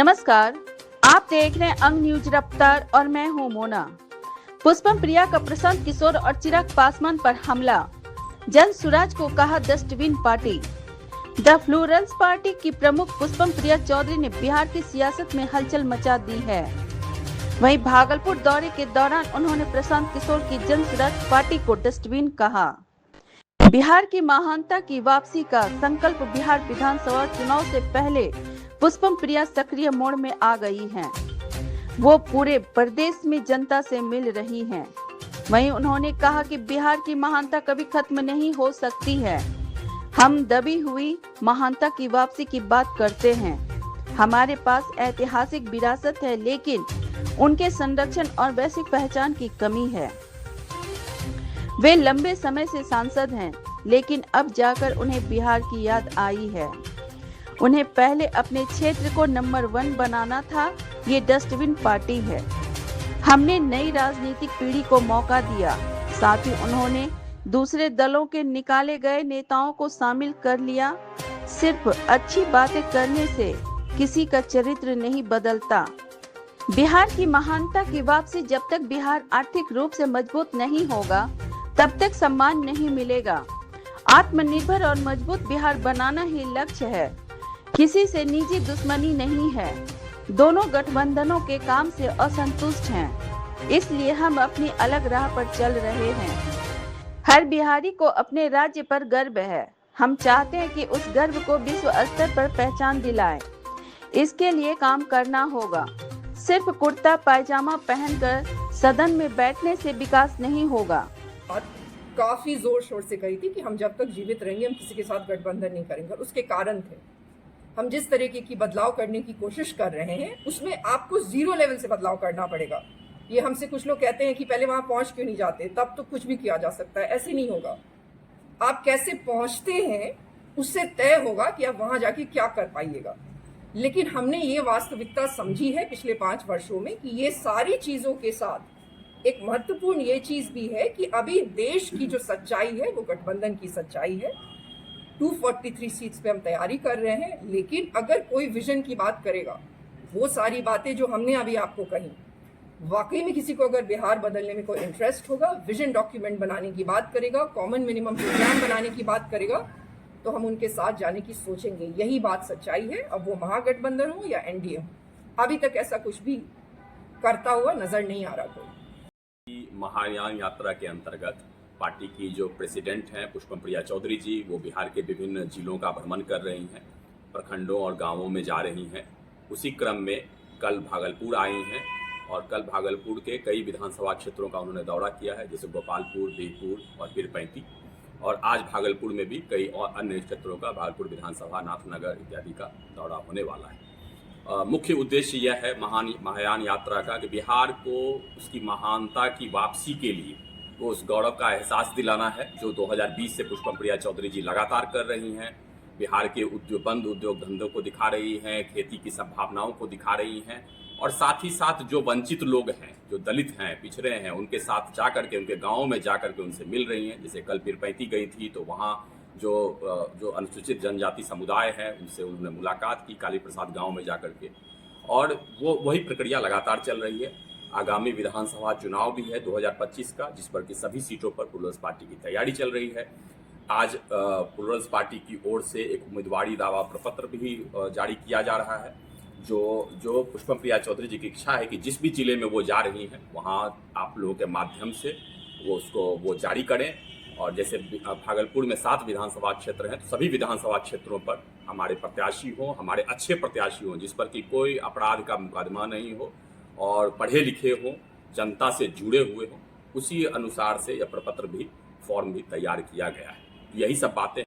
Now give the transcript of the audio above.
नमस्कार, आप देख रहे हैं अंग न्यूज रफ्तार और मैं हूं मोना। पुष्पम प्रिया का प्रशांत किशोर और चिराग पासवान पर हमला, जन सुराज को कहा dustbin party. The florals party की प्रमुख पुष्पम प्रिया चौधरी ने बिहार की सियासत में हलचल मचा दी है। वहीं भागलपुर दौरे के दौरान उन्होंने प्रशांत किशोर की जन सुराज पार्टी को डस्टबिन कहा। बिहार की महानता की वापसी का संकल्प। बिहार विधानसभा चुनाव से पहले पुष्पम प्रिया सक्रिय मोड में आ गई हैं। वो पूरे प्रदेश में जनता से मिल रही हैं। वहीं उन्होंने कहा कि बिहार की महानता कभी खत्म नहीं हो सकती है। हम दबी हुई महानता की वापसी की बात करते हैं। हमारे पास ऐतिहासिक विरासत है, लेकिन उनके संरक्षण और वैश्विक पहचान की कमी है। वे लंबे समय से सांसद हैं, लेकिन अब जाकर उन्हें बिहार की याद आई है। उन्हें पहले अपने क्षेत्र को नंबर 1 बनाना था। ये डस्टबिन पार्टी है। हमने नई राजनीतिक पीढ़ी को मौका दिया। साथ ही उन्होंने दूसरे दलों के निकाले गए नेताओं को शामिल कर लिया। सिर्फ अच्छी बातें करने से किसी का चरित्र नहीं बदलता। बिहार की महानता की वापसी। जब तक बिहार आर्थिक रूप से मजबूत नहीं होगा, तब तक सम्मान नहीं मिलेगा। आत्मनिर्भर और मजबूत बिहार बनाना ही लक्ष्य है। किसी से निजी दुश्मनी नहीं है। दोनों गठबंधनों के काम से असंतुष्ट हैं, इसलिए हम अपनी अलग राह पर चल रहे हैं। हर बिहारी को अपने राज्य पर गर्व है। हम चाहते हैं कि उस गर्व को विश्व स्तर पर पहचान दिलाएं। इसके लिए काम करना होगा। सिर्फ कुर्ता पायजामा पहनकर सदन में बैठने से विकास नहीं होगा। काफी जोर शोर से कही थी कि हम जब तक जीवित रहेंगे हम किसी के साथ गठबंधन नहीं करेंगे। और उसके कारण थे, हम जिस तरीके की बदलाव करने की कोशिश कर रहे हैं उसमें आपको 0 लेवल से बदलाव करना पड़ेगा। ये हमसे कुछ लोग कहते हैं कि पहले वहां पहुंच क्यों नहीं जाते, तब तो कुछ भी किया जा सकता है। ऐसे नहीं होगा। आप कैसे पहुंचते हैं उससे तय होगा कि आप वहां जाके क्या कर पाइएगा। लेकिन हमने ये वास्तविकता समझी है पिछले 5 वर्षों में कि ये सारी चीजों के साथ एक महत्वपूर्ण ये चीज भी है कि अभी देश की जो सच्चाई है वो गठबंधन की सच्चाई है। 243 सीट्स पे हम तैयारी कर रहे हैं, लेकिन अगर कोई विजन की बात करेगा, वो सारी बातें जो हमने अभी आपको कही, वाकई में किसी को अगर बिहार बदलने में कोई इंटरेस्ट होगा, विजन डॉक्यूमेंट बनाने की बात करेगा, कॉमन मिनिमम प्रोग्राम बनाने की बात करेगा, तो हम उनके साथ जाने की सोचेंगे। यही बात सच्चाई है। अब वो महागठबंधन हो या एनडीए हो, अभी तक ऐसा कुछ भी करता हुआ नजर नहीं आ रहा कोई। महायान यात्रा के अंतर्गत पार्टी की जो प्रेसिडेंट हैं पुष्पम प्रिया चौधरी जी, वो बिहार के विभिन्न जिलों का भ्रमण कर रही हैं, प्रखंडों और गांवों में जा रही हैं। उसी क्रम में कल भागलपुर आई हैं और कल भागलपुर के कई विधानसभा क्षेत्रों का उन्होंने दौरा किया है, जैसे गोपालपुर, बीरपुर और पीरपैंती। और आज भागलपुर में भी कई और अन्य क्षेत्रों का, भागलपुर विधानसभा, नाथनगर इत्यादि का दौरा होने वाला है। मुख्य उद्देश्य यह है महायान यात्रा का कि बिहार को उसकी महानता की वापसी के लिए वो उस गौरव का एहसास दिलाना है जो 2020 से पुष्पम प्रिया चौधरी जी लगातार कर रही हैं। बिहार के बंद उद्योग धंधों को दिखा रही हैं, खेती की संभावनाओं को दिखा रही हैं, और साथ ही साथ जो वंचित लोग हैं, जो दलित हैं, पिछड़े हैं, उनके साथ जा करके, उनके गाँव में जा करके उनसे मिल रही हैं। जैसे कल पीरपैंती गई थी तो वहाँ जो अनुसूचित जनजाति समुदाय है उनसे उन्होंने मुलाकात की, काली प्रसाद गाँव में जा करके, और वो वही प्रक्रिया लगातार चल रही है। आगामी विधानसभा चुनाव भी है 2025 का, जिस पर कि सभी सीटों पर प्लूरल्स पार्टी की तैयारी चल रही है। आज प्लूरल्स पार्टी की ओर से एक उम्मीदवारी दावा प्रपत्र भी जारी किया जा रहा है, जो पुष्पम प्रिया चौधरी जी की इच्छा है कि जिस भी जिले में वो जा रही हैं वहाँ आप लोगों के माध्यम से वो जारी करें। और जैसे भागलपुर में 7 विधानसभा क्षेत्र हैं, तो सभी विधानसभा क्षेत्रों पर हमारे प्रत्याशी हों, हमारे अच्छे प्रत्याशी हों, जिस पर कि कोई अपराध का मुकदमा नहीं हो और पढ़े लिखे हों, जनता से जुड़े हुए हों। उसी अनुसार से यह प्रपत्र भी, फॉर्म भी तैयार किया गया है। यही सब बातें